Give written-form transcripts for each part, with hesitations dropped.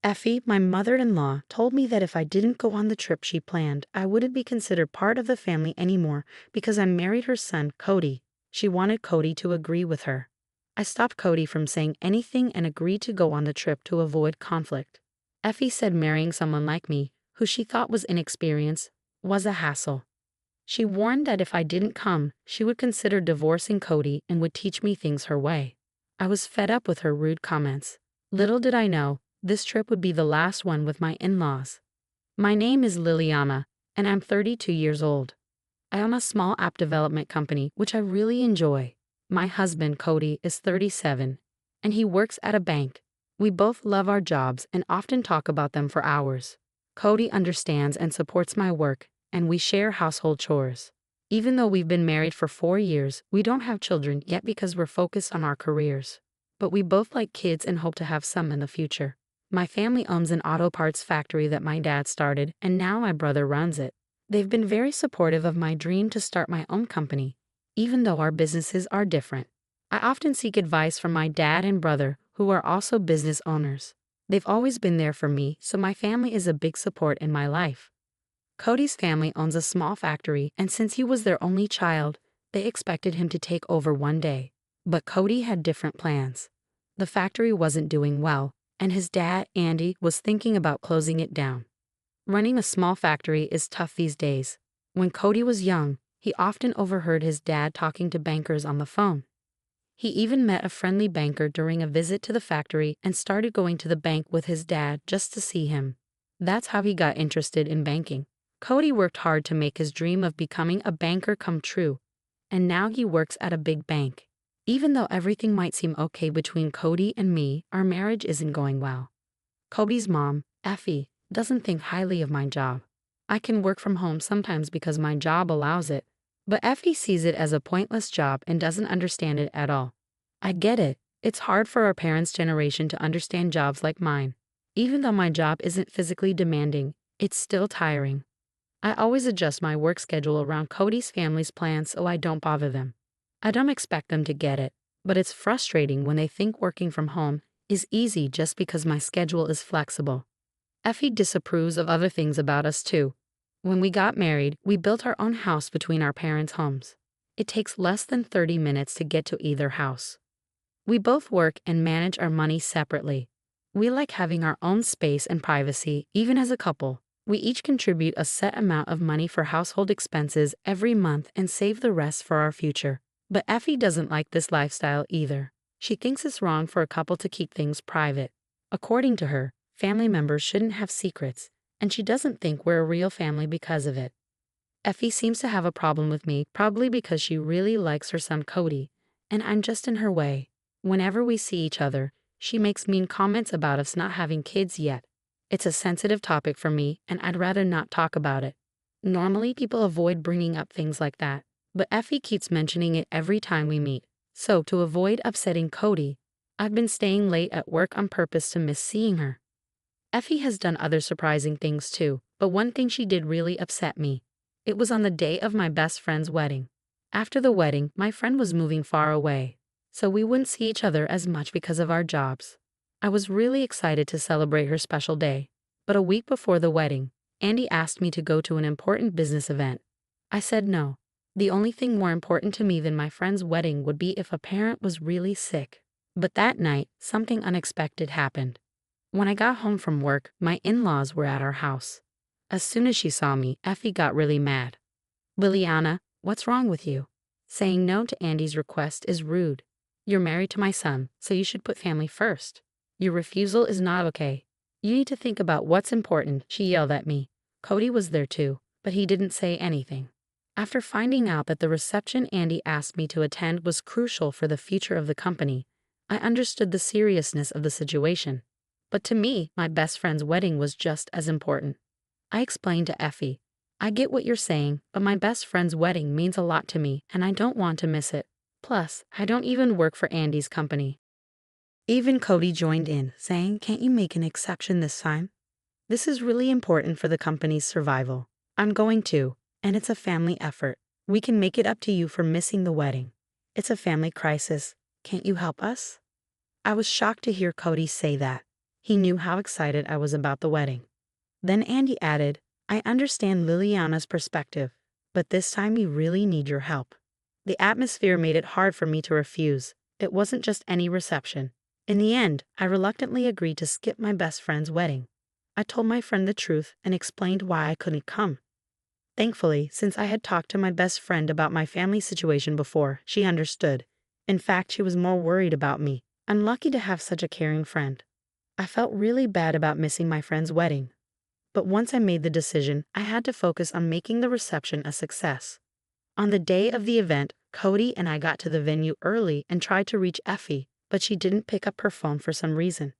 Effie, my mother-in-law, told me that if I didn't go on the trip she planned, I wouldn't be considered part of the family anymore because I married her son, Cody. She wanted Cody to agree with her. I stopped Cody from saying anything and agreed to go on the trip to avoid conflict. Effie said marrying someone like me, who she thought was inexperienced, was a hassle. She warned that if I didn't come, she would consider divorcing Cody and would teach me things her way. I was fed up with her rude comments. Little did I know, this trip would be the last one with my in-laws. My name is Liliana, and I'm 32 years old. I own a small app development company, which I really enjoy. My husband, Cody, is 37, and he works at a bank. We both love our jobs and often talk about them for hours. Cody understands and supports my work, and we share household chores. Even though we've been married for 4 years, we don't have children yet because we're focused on our careers. But we both like kids and hope to have some in the future. My family owns an auto parts factory that my dad started, and now my brother runs it. They've been very supportive of my dream to start my own company, even though our businesses are different. I often seek advice from my dad and brother, who are also business owners. They've always been there for me, so my family is a big support in my life. Cody's family owns a small factory, and since he was their only child, they expected him to take over one day. But Cody had different plans. The factory wasn't doing well, and his dad, Andy, was thinking about closing it down. Running a small factory is tough these days. When Cody was young, he often overheard his dad talking to bankers on the phone. He even met a friendly banker during a visit to the factory and started going to the bank with his dad just to see him. That's how he got interested in banking. Cody worked hard to make his dream of becoming a banker come true, and now he works at a big bank. Even though everything might seem okay between Cody and me, our marriage isn't going well. Cody's mom, Effie, doesn't think highly of my job. I can work from home sometimes because my job allows it, but Effie sees it as a pointless job and doesn't understand it at all. I get it. It's hard for our parents' generation to understand jobs like mine. Even though my job isn't physically demanding, it's still tiring. I always adjust my work schedule around Cody's family's plans so I don't bother them. I don't expect them to get it, but it's frustrating when they think working from home is easy just because my schedule is flexible. Effie disapproves of other things about us too. When we got married, we built our own house between our parents' homes. It takes less than 30 minutes to get to either house. We both work and manage our money separately. We like having our own space and privacy, even as a couple. We each contribute a set amount of money for household expenses every month and save the rest for our future. But Effie doesn't like this lifestyle either. She thinks it's wrong for a couple to keep things private. According to her, family members shouldn't have secrets, and she doesn't think we're a real family because of it. Effie seems to have a problem with me, probably because she really likes her son Cody, and I'm just in her way. Whenever we see each other, she makes mean comments about us not having kids yet. It's a sensitive topic for me, and I'd rather not talk about it. Normally, people avoid bringing up things like that, but Effie keeps mentioning it every time we meet. So, to avoid upsetting Cody, I've been staying late at work on purpose to miss seeing her. Effie has done other surprising things too, but one thing she did really upset me. It was on the day of my best friend's wedding. After the wedding, my friend was moving far away, so we wouldn't see each other as much because of our jobs. I was really excited to celebrate her special day, but a week before the wedding, Andy asked me to go to an important business event. I said no. The only thing more important to me than my friend's wedding would be if a parent was really sick. But that night, something unexpected happened. When I got home from work, my in-laws were at our house. As soon as she saw me, Effie got really mad. Liliana, what's wrong with you? Saying no to Andy's request is rude. You're married to my son, so you should put family first. Your refusal is not okay. You need to think about what's important, she yelled at me. Cody was there too, but he didn't say anything. After finding out that the reception Andy asked me to attend was crucial for the future of the company, I understood the seriousness of the situation. But to me, my best friend's wedding was just as important. I explained to Effie, I get what you're saying, but my best friend's wedding means a lot to me and I don't want to miss it. Plus, I don't even work for Andy's company. Even Cody joined in, saying, can't you make an exception this time? This is really important for the company's survival. I'm going to, and it's a family effort. We can make it up to you for missing the wedding. It's a family crisis. Can't you help us? I was shocked to hear Cody say that. He knew how excited I was about the wedding. Then Andy added, I understand Liliana's perspective, but this time we really need your help. The atmosphere made it hard for me to refuse. It wasn't just any reception. In the end, I reluctantly agreed to skip my best friend's wedding. I told my friend the truth and explained why I couldn't come. Thankfully, since I had talked to my best friend about my family situation before, she understood. In fact, she was more worried about me. I'm lucky to have such a caring friend. I felt really bad about missing my friend's wedding. But once I made the decision, I had to focus on making the reception a success. On the day of the event, Cody and I got to the venue early and tried to reach Effie, but she didn't pick up her phone for some reason.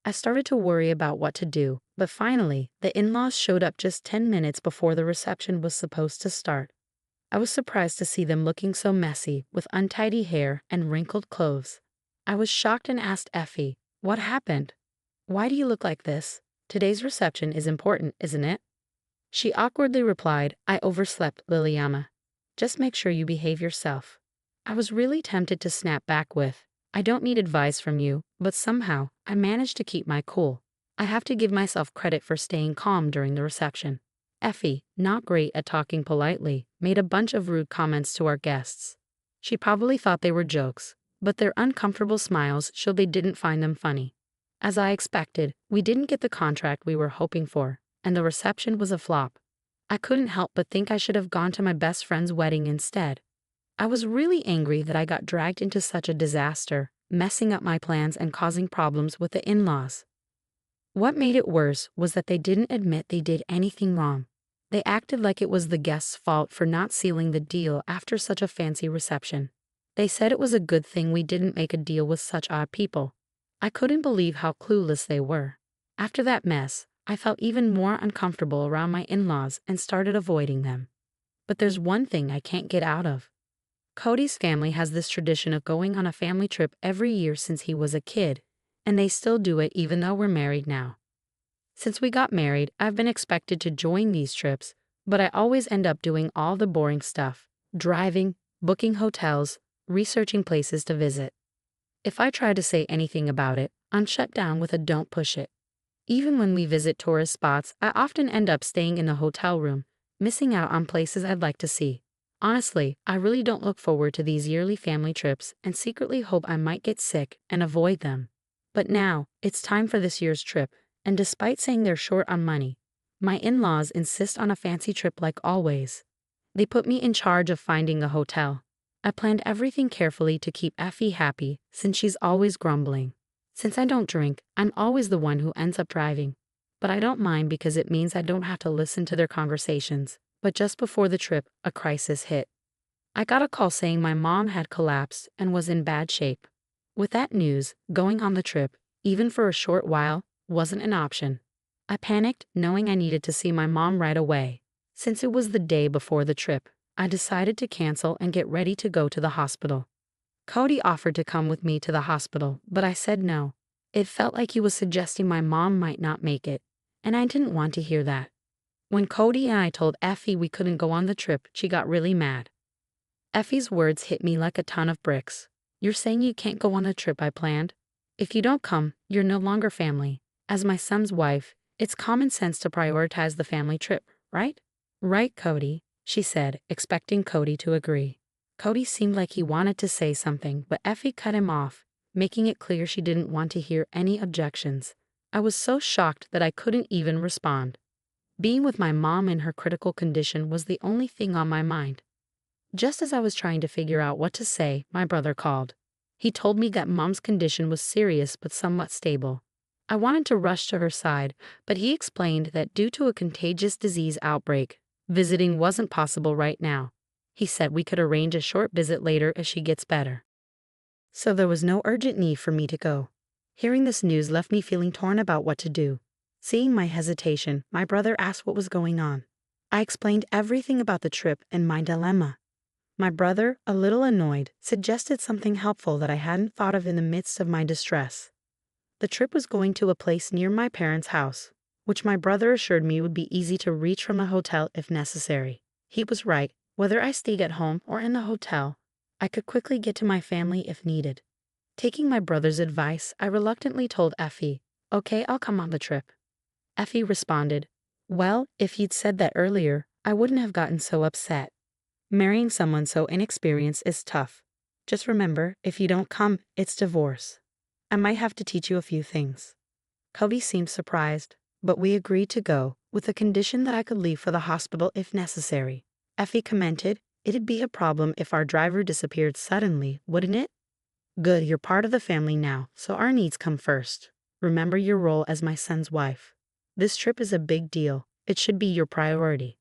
I started to worry about what to do, but finally, the in-laws showed up just 10 minutes before the reception was supposed to start. I was surprised to see them looking so messy, with untidy hair and wrinkled clothes. I was shocked and asked Effie, what happened? Why do you look like this? Today's reception is important, isn't it? She awkwardly replied, I overslept, Liliana. Just make sure you behave yourself. I was really tempted to snap back with, I don't need advice from you, but somehow, I managed to keep my cool. I have to give myself credit for staying calm during the reception. Effie, not great at talking politely, made a bunch of rude comments to our guests. She probably thought they were jokes, but their uncomfortable smiles showed they didn't find them funny. As I expected, we didn't get the contract we were hoping for, and the reception was a flop. I couldn't help but think I should have gone to my best friend's wedding instead. I was really angry that I got dragged into such a disaster, messing up my plans and causing problems with the in-laws. What made it worse was that they didn't admit they did anything wrong. They acted like it was the guests' fault for not sealing the deal after such a fancy reception. They said it was a good thing we didn't make a deal with such odd people. I couldn't believe how clueless they were. After that mess, I felt even more uncomfortable around my in-laws and started avoiding them. But there's one thing I can't get out of. Cody's family has this tradition of going on a family trip every year since he was a kid, and they still do it even though we're married now. Since we got married, I've been expected to join these trips, but I always end up doing all the boring stuff, driving, booking hotels, researching places to visit. If I try to say anything about it, I'm shut down with a don't push it. Even when we visit tourist spots, I often end up staying in the hotel room, missing out on places I'd like to see. Honestly, I really don't look forward to these yearly family trips and secretly hope I might get sick and avoid them. But now, it's time for this year's trip, and despite saying they're short on money, my in-laws insist on a fancy trip like always. They put me in charge of finding a hotel. I planned everything carefully to keep Effie happy since she's always grumbling. Since I don't drink, I'm always the one who ends up driving. But I don't mind because it means I don't have to listen to their conversations. But just before the trip, a crisis hit. I got a call saying my mom had collapsed and was in bad shape. With that news, going on the trip, even for a short while, wasn't an option. I panicked, knowing I needed to see my mom right away. Since it was the day before the trip, I decided to cancel and get ready to go to the hospital. Cody offered to come with me to the hospital, but I said no. It felt like he was suggesting my mom might not make it, and I didn't want to hear that. When Cody and I told Effie we couldn't go on the trip, she got really mad. Effie's words hit me like a ton of bricks. You're saying you can't go on the trip I planned? If you don't come, you're no longer family. As my son's wife, it's common sense to prioritize the family trip, right? Right, Cody, she said, expecting Cody to agree. Cody seemed like he wanted to say something, but Effie cut him off, making it clear she didn't want to hear any objections. I was so shocked that I couldn't even respond. Being with my mom in her critical condition was the only thing on my mind. Just as I was trying to figure out what to say, my brother called. He told me that mom's condition was serious but somewhat stable. I wanted to rush to her side, but he explained that due to a contagious disease outbreak, visiting wasn't possible right now. He said we could arrange a short visit later as she gets better. So there was no urgent need for me to go. Hearing this news left me feeling torn about what to do. Seeing my hesitation, my brother asked what was going on. I explained everything about the trip and my dilemma. My brother, a little annoyed, suggested something helpful that I hadn't thought of in the midst of my distress. The trip was going to a place near my parents' house, which my brother assured me would be easy to reach from a hotel if necessary. He was right. Whether I stayed at home or in the hotel, I could quickly get to my family if needed. Taking my brother's advice, I reluctantly told Effie, Okay, I'll come on the trip. Effie responded. Well, if you'd said that earlier, I wouldn't have gotten so upset. Marrying someone so inexperienced is tough. Just remember, if you don't come, it's divorce. I might have to teach you a few things. Cody seemed surprised, but we agreed to go, with the condition that I could leave for the hospital if necessary. Effie commented, it'd be a problem if our driver disappeared suddenly, wouldn't it? Good, you're part of the family now, so our needs come first. Remember your role as my son's wife. This trip is a big deal. It should be your priority.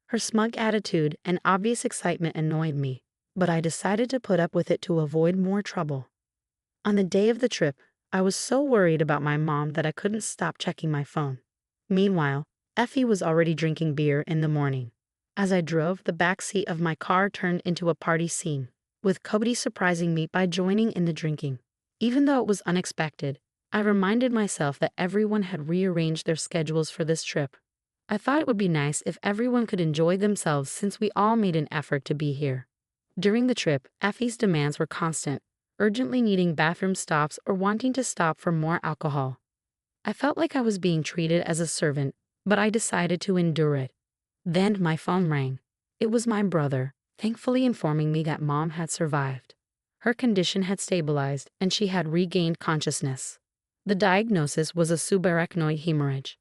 Her smug attitude and obvious excitement annoyed me, but I decided to put up with it to avoid more trouble. On the day of the trip, I was so worried about my mom that I couldn't stop checking my phone. Meanwhile, Effie was already drinking beer in the morning. As I drove, the back seat of my car turned into a party scene, with Cody surprising me by joining in the drinking. Even though it was unexpected, I reminded myself that everyone had rearranged their schedules for this trip. I thought it would be nice if everyone could enjoy themselves since we all made an effort to be here. During the trip, Effie's demands were constant, urgently needing bathroom stops or wanting to stop for more alcohol. I felt like I was being treated as a servant, but I decided to endure it. Then my phone rang. It was my brother, thankfully informing me that Mom had survived. Her condition had stabilized and she had regained consciousness. The diagnosis was a subarachnoid hemorrhage.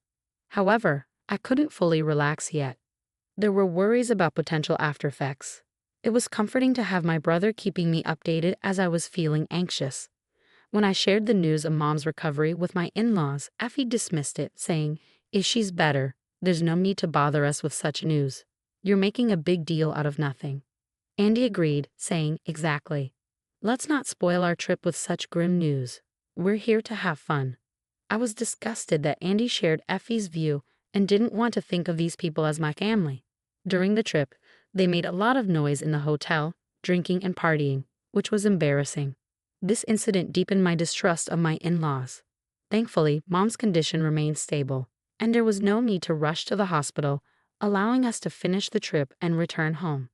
However, I couldn't fully relax yet. There were worries about potential aftereffects. It was comforting to have my brother keeping me updated as I was feeling anxious. When I shared the news of Mom's recovery with my in-laws, Effie dismissed it, saying, if she's better, there's no need to bother us with such news. You're making a big deal out of nothing. Andy agreed, saying, exactly. Let's not spoil our trip with such grim news. We're here to have fun. I was disgusted that Andy shared Effie's view and didn't want to think of these people as my family. During the trip, they made a lot of noise in the hotel, drinking and partying, which was embarrassing. This incident deepened my distrust of my in-laws. Thankfully, Mom's condition remained stable, and there was no need to rush to the hospital, allowing us to finish the trip and return home.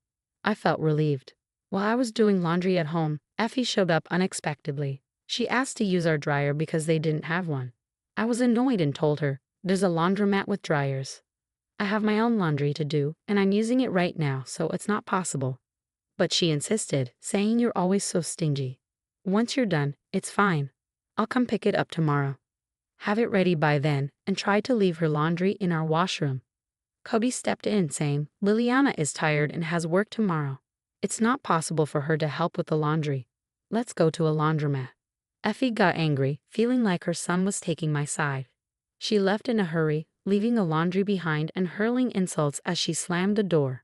I felt relieved. While I was doing laundry at home, Effie showed up unexpectedly. She asked to use our dryer because they didn't have one. I was annoyed and told her, there's a laundromat with dryers. I have my own laundry to do, and I'm using it right now, so it's not possible. But she insisted, saying you're always so stingy. Once you're done, it's fine. I'll come pick it up tomorrow. Have it ready by then, and try to leave her laundry in our washroom. Cody stepped in, saying, Liliana is tired and has work tomorrow. It's not possible for her to help with the laundry. Let's go to a laundromat. Effie got angry, feeling like her son was taking my side. She left in a hurry, leaving the laundry behind and hurling insults as she slammed the door.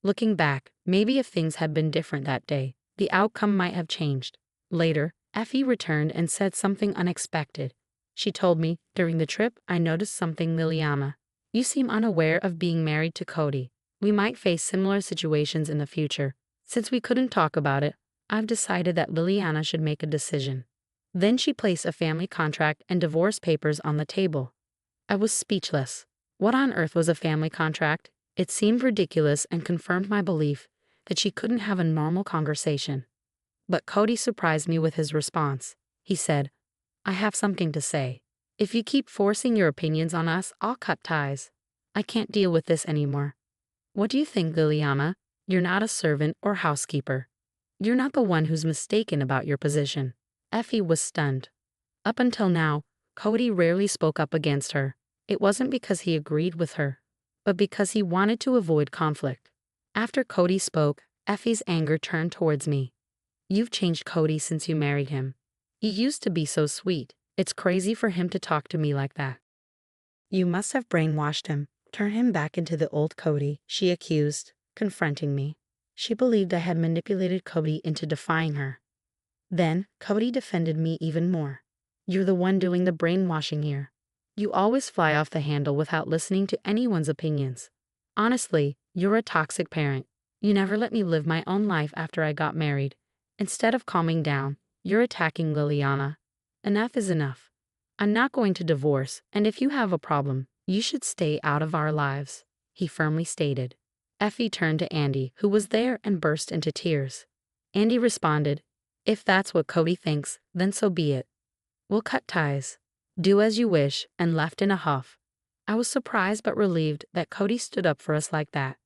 Looking back, maybe if things had been different that day, the outcome might have changed. Later, Effie returned and said something unexpected. She told me, during the trip, I noticed something, Liliana. You seem unaware of being married to Cody. We might face similar situations in the future. Since we couldn't talk about it, I've decided that Liliana should make a decision. Then she placed a family contract and divorce papers on the table. I was speechless. What on earth was a family contract? It seemed ridiculous and confirmed my belief that she couldn't have a normal conversation. But Cody surprised me with his response. He said, I have something to say. If you keep forcing your opinions on us, I'll cut ties. I can't deal with this anymore. What do you think, Liliana? You're not a servant or housekeeper. You're not the one who's mistaken about your position. Effie was stunned. Up until now, Cody rarely spoke up against her. It wasn't because he agreed with her, but because he wanted to avoid conflict. After Cody spoke, Effie's anger turned towards me. You've changed Cody since you married him. He used to be so sweet. It's crazy for him to talk to me like that. You must have brainwashed him. Turn him back into the old Cody, she accused, confronting me. She believed I had manipulated Cody into defying her. Then, Cody defended me even more. You're the one doing the brainwashing here. You always fly off the handle without listening to anyone's opinions. Honestly, you're a toxic parent. You never let me live my own life after I got married. Instead of calming down, you're attacking Liliana. Enough is enough. I'm not going to divorce, and if you have a problem, you should stay out of our lives, he firmly stated. Effie turned to Andy, who was there, and burst into tears. Andy responded, if that's what Cody thinks, then so be it. We'll cut ties. "Do as you wish," and left in a huff. I was surprised but relieved that Cody stood up for us like that.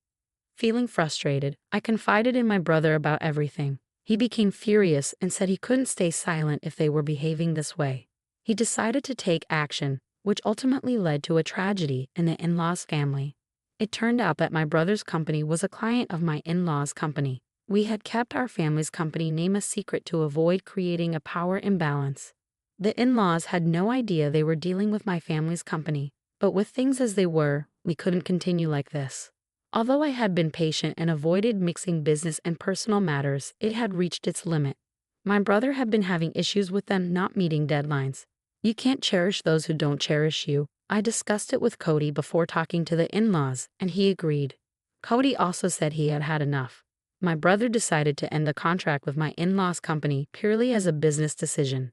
Feeling frustrated, I confided in my brother about everything. He became furious and said he couldn't stay silent if they were behaving this way. He decided to take action, which ultimately led to a tragedy in the in-laws' family. It turned out that my brother's company was a client of my in-laws' company. We had kept our family's company name a secret to avoid creating a power imbalance. The in-laws had no idea they were dealing with my family's company, but with things as they were, we couldn't continue like this. Although I had been patient and avoided mixing business and personal matters, it had reached its limit. My brother had been having issues with them not meeting deadlines. You can't cherish those who don't cherish you. I discussed it with Cody before talking to the in-laws, and he agreed. Cody also said he had had enough. My brother decided to end the contract with my in-laws' company purely as a business decision.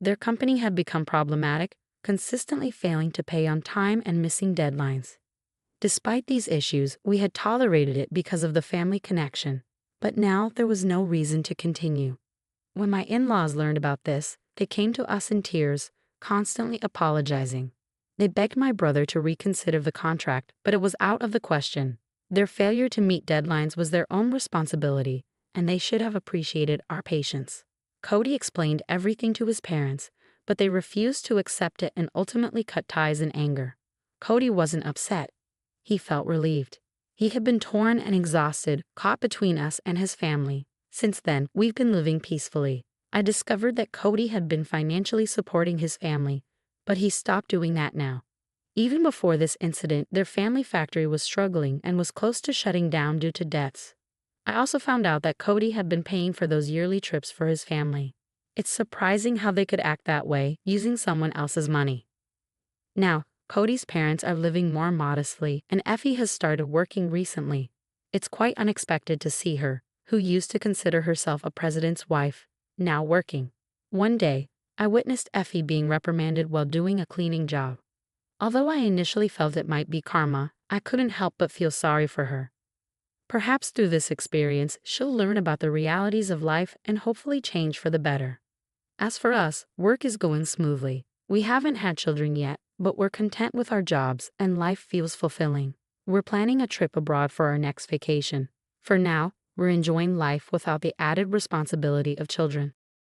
Their company had become problematic, consistently failing to pay on time and missing deadlines. Despite these issues, we had tolerated it because of the family connection, but now there was no reason to continue. When my in-laws learned about this, they came to us in tears, constantly apologizing. They begged my brother to reconsider the contract, but it was out of the question. Their failure to meet deadlines was their own responsibility, and they should have appreciated our patience. Cody explained everything to his parents, but they refused to accept it and ultimately cut ties in anger. Cody wasn't upset. He felt relieved. He had been torn and exhausted, caught between us and his family. Since then, we've been living peacefully. I discovered that Cody had been financially supporting his family, but he stopped doing that now. Even before this incident, their family factory was struggling and was close to shutting down due to debts. I also found out that Cody had been paying for those yearly trips for his family. It's surprising how they could act that way, using someone else's money. Now, Cody's parents are living more modestly, and Effie has started working recently. It's quite unexpected to see her, who used to consider herself a president's wife, now working. One day, I witnessed Effie being reprimanded while doing a cleaning job. Although I initially felt it might be karma, I couldn't help but feel sorry for her. Perhaps through this experience, she'll learn about the realities of life and hopefully change for the better. As for us, work is going smoothly. We haven't had children yet, but we're content with our jobs and life feels fulfilling. We're planning a trip abroad for our next vacation. For now, we're enjoying life without the added responsibility of children.